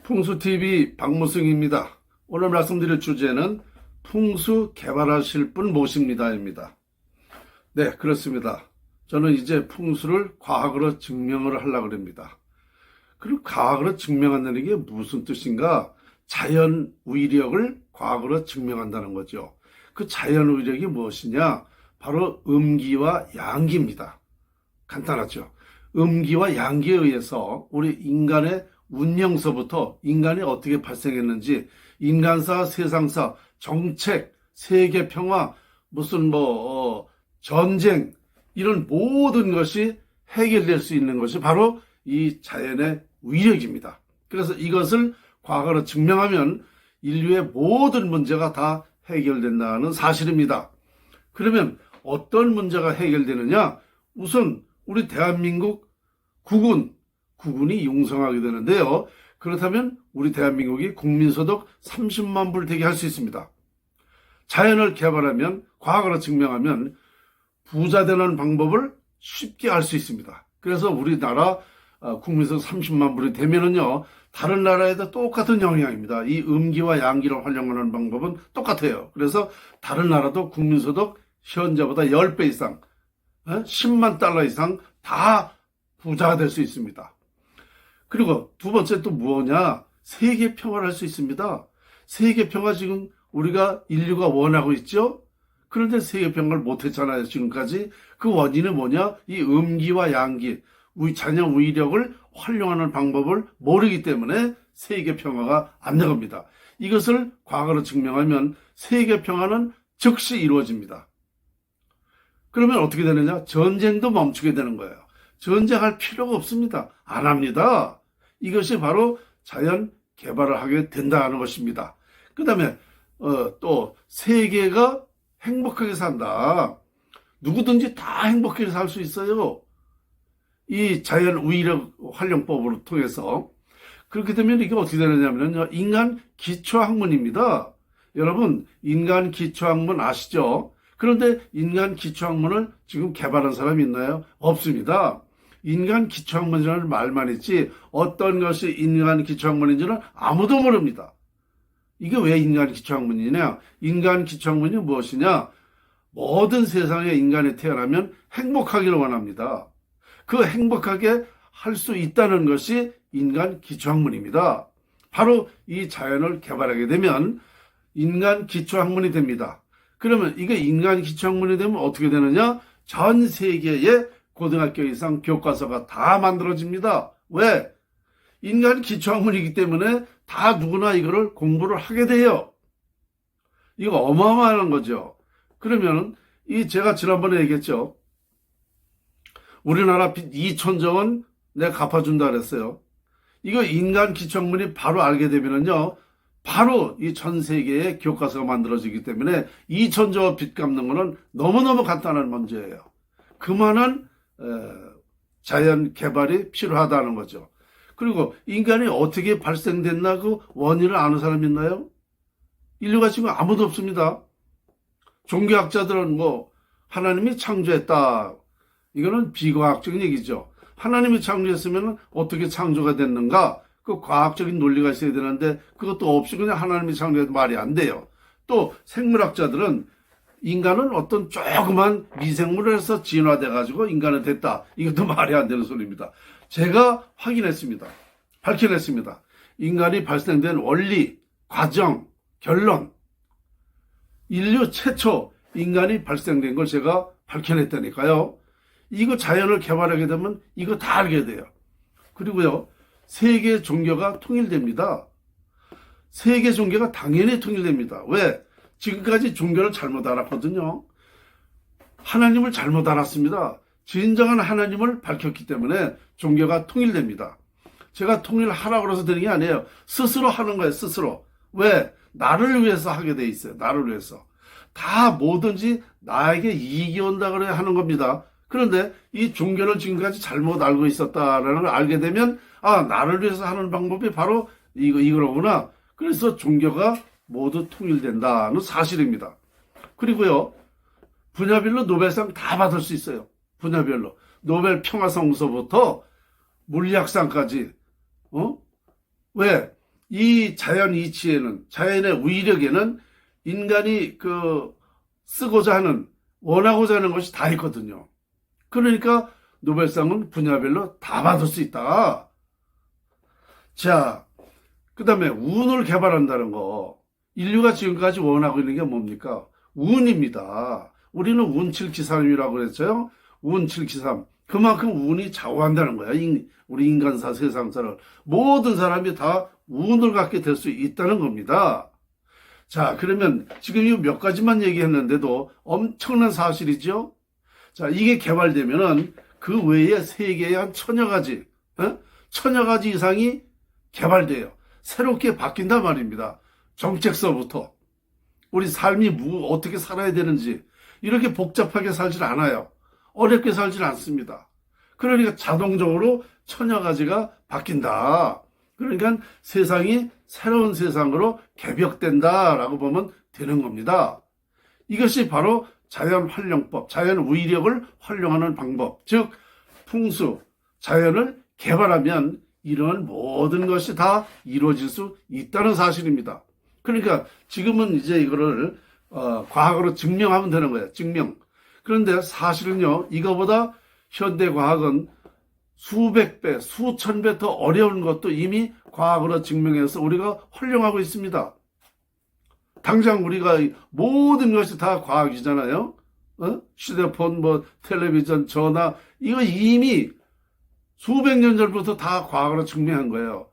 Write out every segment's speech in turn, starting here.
풍수TV 박무승입니다. 오늘 말씀드릴 주제는 풍수 개발하실 분 모십니다입니다. 네, 그렇습니다. 저는 이제 풍수를 과학으로 증명을 하려고 합니다. 그리고 과학으로 증명한다는 게 무슨 뜻인가? 자연 위력을 과학으로 증명한다는 거죠. 그 자연 위력이 무엇이냐? 바로 음기와 양기입니다. 간단하죠. 음기와 양기에 의해서 우리 인간의 운명서부터 인간이 어떻게 발생했는지, 인간사, 세상사, 정책, 세계 평화, 무슨 전쟁, 이런 모든 것이 해결될 수 있는 것이 바로 이 자연의 위력입니다. 그래서 이것을 과거로 증명하면 인류의 모든 문제가 다 해결된다는 사실입니다. 그러면 어떤 문제가 해결되느냐? 우선 우리 대한민국 국군이 융성하게 되는데요. 그렇다면 우리 대한민국이 국민소득 30만 불 되게 할 수 있습니다. 자연을 개발하면, 과학으로 증명하면 부자 되는 방법을 쉽게 알 수 있습니다. 그래서 우리나라 국민소득 30만 불이 되면은요, 다른 나라에도 똑같은 영향입니다. 이 음기와 양기를 활용하는 방법은 똑같아요. 그래서 다른 나라도 국민소득 현재보다 10배 이상, 10만 달러 이상 다 부자가 될 수 있습니다. 그리고 두 번째 또 뭐냐? 세계 평화를 할 수 있습니다. 세계 평화 지금 우리가 인류가 원하고 있죠? 그런데 세계 평화를 못했잖아요, 지금까지. 그 원인은 뭐냐? 이 음기와 양기, 자연 위력을 활용하는 방법을 모르기 때문에 세계 평화가 안 나갑니다. 이것을 과거로 증명하면 세계 평화는 즉시 이루어집니다. 그러면 어떻게 되느냐? 전쟁도 멈추게 되는 거예요. 전쟁할 필요가 없습니다. 안 합니다. 이것이 바로 자연 개발을 하게 된다는 것입니다. 그 다음에 또 세계가 행복하게 산다. 누구든지 다 행복하게 살 수 있어요. 이 자연 위력 활용법을 통해서. 그렇게 되면 이게 어떻게 되느냐면요, 인간 기초학문입니다. 여러분, 인간 기초학문 아시죠? 그런데 인간 기초학문을 지금 개발한 사람이 있나요? 없습니다. 인간 기초학문이라는 말만 있지 어떤 것이 인간 기초학문인지는 아무도 모릅니다. 이게 왜 인간 기초학문이냐? 인간 기초학문이 무엇이냐? 모든 세상에 인간이 태어나면 행복하기를 원합니다. 그 행복하게 할 수 있다는 것이 인간 기초학문입니다. 바로 이 자연을 개발하게 되면 인간 기초학문이 됩니다. 그러면 이게 인간 기초학문이 되면 어떻게 되느냐? 전 세계에 고등학교 이상 교과서가 다 만들어집니다. 왜? 인간 기초학문이기 때문에 다 누구나 이거를 공부를 하게 돼요. 이거 어마어마한 거죠. 그러면 제가 지난번에 얘기했죠. 우리나라 빚 2천조 원 내가 갚아준다 그랬어요. 이거 인간 기초학문이 바로 알게 되면은요, 바로 이 전 세계에 교과서가 만들어지기 때문에 2천조 빚 갚는 거는 너무너무 간단한 문제예요. 그만한 자연 개발이 필요하다는 거죠. 그리고 인간이 어떻게 발생됐나 그 원인을 아는 사람 있나요? 인류가 지금 아무도 없습니다. 종교학자들은 하나님이 창조했다. 이거는 비과학적인 얘기죠. 하나님이 창조했으면 어떻게 창조가 됐는가? 그 과학적인 논리가 있어야 되는데 그것도 없이 그냥 하나님이 창조해도 말이 안 돼요. 또 생물학자들은 인간은 어떤 조그만 미생물을 해서 진화돼가지고 인간은 됐다. 이것도 말이 안 되는 소리입니다. 제가 확인했습니다. 밝혀냈습니다. 인간이 발생된 원리, 과정, 결론. 인류 최초 인간이 발생된 걸 제가 밝혀냈다니까요. 이거 자연을 개발하게 되면 이거 다 알게 돼요. 그리고요, 세계 종교가 통일됩니다. 세계 종교가 당연히 통일됩니다. 왜? 지금까지 종교를 잘못 알았거든요. 하나님을 잘못 알았습니다. 진정한 하나님을 밝혔기 때문에 종교가 통일됩니다. 제가 통일하라고 해서 되는 게 아니에요. 스스로 하는 거예요, 스스로. 왜? 나를 위해서 하게 돼 있어요. 나를 위해서. 다 뭐든지 나에게 이익이 온다 그래야 하는 겁니다. 그런데 이 종교를 지금까지 잘못 알고 있었다라는 걸 알게 되면, 나를 위해서 하는 방법이 바로 이거로구나. 그래서 종교가 모두 통일된다는 사실입니다. 그리고요, 분야별로 노벨상 다 받을 수 있어요. 분야별로. 노벨 평화상서부터 물리학상까지. 왜? 이 자연 이치에는, 자연의 위력에는 인간이 쓰고자 하는, 원하고자 하는 것이 다 있거든요. 그러니까 노벨상은 분야별로 다 받을 수 있다. 자, 그 다음에 운을 개발한다는 거. 인류가 지금까지 원하고 있는 게 뭡니까? 운입니다. 우리는 운7기삼이라고 그랬어요. 운7기삼. 그만큼 운이 좌우한다는 거야. 우리 인간사, 세상사를. 모든 사람이 다 운을 갖게 될 수 있다는 겁니다. 자, 그러면 지금 이 몇 가지만 얘기했는데도 엄청난 사실이죠? 자, 이게 개발되면은 그 외에 세계에 한 1000여 가지, 1000여 가지 이상이 개발돼요. 새롭게 바뀐단 말입니다. 정책서부터. 우리 삶이 어떻게 살아야 되는지. 이렇게 복잡하게 살질 않아요. 어렵게 살질 않습니다. 그러니까 자동적으로 1000여 가지가 바뀐다. 그러니까 세상이 새로운 세상으로 개벽된다라고 보면 되는 겁니다. 이것이 바로 자연활용법, 자연 위력을 활용하는 방법, 즉 풍수, 자연을 개발하면 이런 모든 것이 다 이루어질 수 있다는 사실입니다. 그러니까 지금은 이제 이거를 과학으로 증명하면 되는 거예요. 증명. 그런데 사실은요, 이거보다 현대과학은 수백 배, 수천 배 더 어려운 것도 이미 과학으로 증명해서 우리가 활용하고 있습니다. 당장 우리가 모든 것이 다 과학이잖아요. 휴대폰, 텔레비전, 전화, 이거 이미 수백 년 전부터 다 과학으로 증명한 거예요.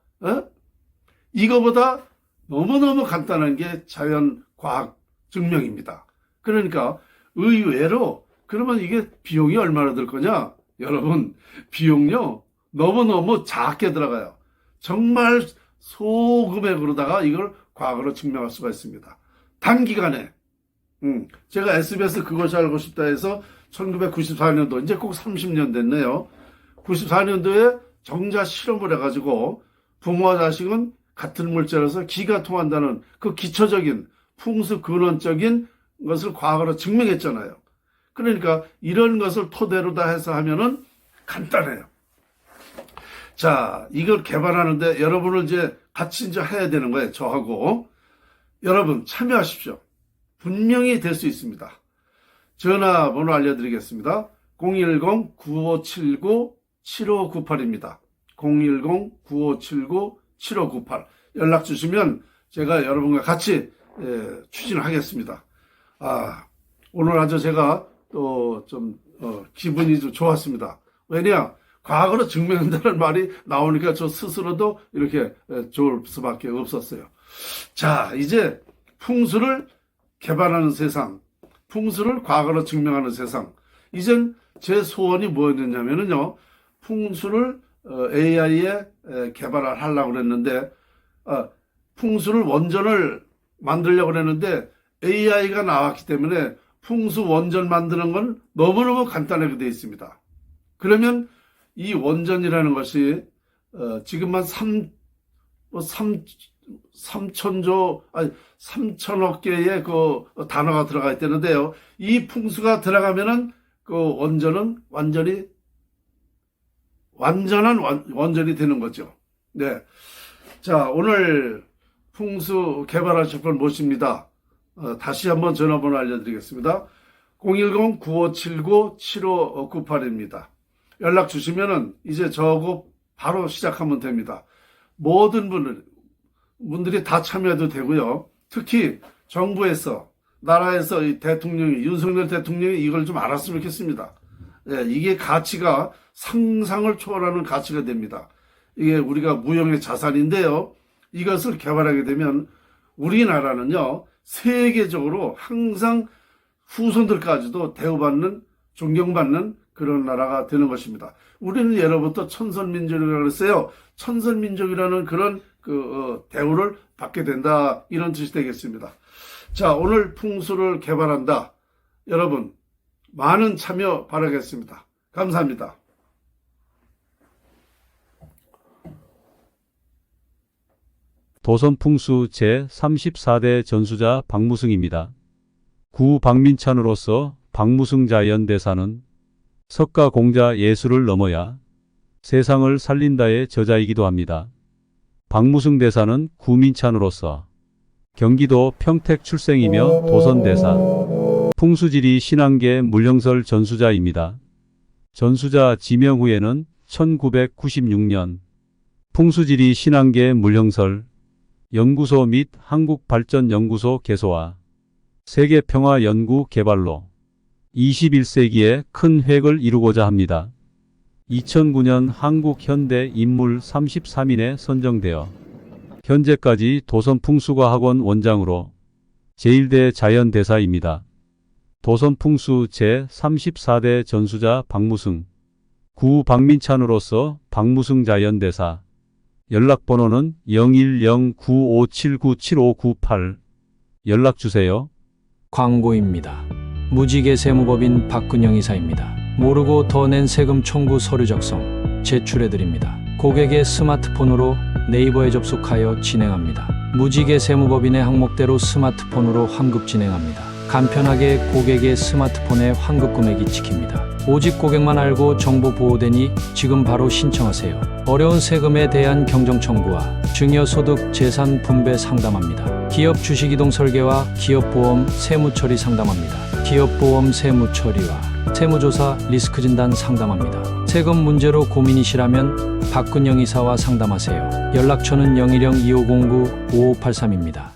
이거보다 너무너무 간단한 게 자연과학 증명입니다. 그러니까 의외로 그러면 이게 비용이 얼마나 들 거냐? 여러분, 비용요 너무너무 작게 들어가요. 정말 소금액으로다가 이걸 과학으로 증명할 수가 있습니다. 단기간에. 제가 SBS 그것이 알고 싶다 해서 1994년도, 이제 꼭 30년 됐네요. 94년도에 정자 실험을 해가지고 부모와 자식은 같은 물질에서 기가 통한다는 그 기초적인 풍수 근원적인 것을 과학으로 증명했잖아요. 그러니까 이런 것을 토대로 다 해서 하면은 간단해요. 자, 이걸 개발하는데 여러분을 이제 같이 이제 해야 되는 거예요. 저하고. 여러분 참여하십시오. 분명히 될 수 있습니다. 전화번호 알려드리겠습니다. 010-9579-7598입니다. 010-9579-7598 연락 주시면 제가 여러분과 같이 추진하겠습니다. 오늘 아주 제가 또 좀 기분이 좀 좋았습니다. 왜냐? 과학으로 증명한다는 말이 나오니까 저 스스로도 이렇게 좋을 수밖에 없었어요. 자, 이제 풍수를 개발하는 세상, 풍수를 과학으로 증명하는 세상. 이젠 제 소원이 뭐였냐면요, 풍수를 AI에 개발을 하려고 그랬는데, 풍수를 원전을 만들려고 그랬는데 AI가 나왔기 때문에 풍수 원전 만드는 건 너무너무 간단하게 되어 있습니다. 그러면 이 원전이라는 것이 지금만 3천억 개의 그 단어가 들어가 있다는데요. 이 풍수가 들어가면은 그 원전은 완전한 원전이 되는 거죠. 네. 자, 오늘 풍수 개발하실 분 모십니다. 다시 한번 전화번호 알려드리겠습니다. 010-9579-7598입니다. 연락 주시면은 이제 저하고 바로 시작하면 됩니다. 모든 분들이 다 참여해도 되고요. 특히 정부에서, 나라에서 이 대통령이, 윤석열 대통령이 이걸 좀 알았으면 좋겠습니다. 예, 이게 가치가 상상을 초월하는 가치가 됩니다. 이게 우리가 무형의 자산인데요. 이것을 개발하게 되면 우리나라는요, 세계적으로 항상 후손들까지도 대우받는, 존경받는 그런 나라가 되는 것입니다. 우리는 예로부터 천선민족이라고 그랬어요. 천선민족이라는 그런 대우를 받게 된다, 이런 뜻이 되겠습니다. 자, 오늘 풍수를 개발한다. 여러분 많은 참여 바라겠습니다. 감사합니다. 도선풍수 제34대 전수자 박무승입니다. 구 박민찬으로서 박무승 자연대사는 석가 공자 예술을 넘어야 세상을 살린다의 저자이기도 합니다. 박무승 대사는 구민찬으로서 경기도 평택 출생이며 도선대사, 풍수지리 신앙계 물령설 전수자입니다. 전수자 지명 후에는 1996년 풍수지리 신앙계 물령설 연구소 및 한국발전연구소 개소와 세계평화연구 개발로 21세기에 큰 획을 이루고자 합니다. 2009년 한국현대인물 33인에 선정되어 현재까지 도선풍수과학원 원장으로 제1대 자연대사입니다. 도선풍수 제34대 전수자 박무승, 구 박민찬으로서 박무승 자연대사, 연락번호는 010-9579-7598 연락주세요. 광고입니다. 무지개 세무법인 박근영 이사입니다. 모르고 더 낸 세금 청구 서류 작성 제출해드립니다. 고객의 스마트폰으로 네이버에 접속하여 진행합니다. 무지개 세무법인의 항목대로 스마트폰으로 환급 진행합니다. 간편하게 고객의 스마트폰에 환급 금액이 찍힙니다. 오직 고객만 알고 정보 보호되니 지금 바로 신청하세요. 어려운 세금에 대한 경정 청구와 증여소득 재산 분배 상담합니다. 기업 주식이동 설계와 기업보험 세무처리 상담합니다. 기업보험 세무처리와 세무조사 리스크 진단 상담합니다. 세금 문제로 고민이시라면 박근영 이사와 상담하세요. 연락처는 010-2509-5583입니다.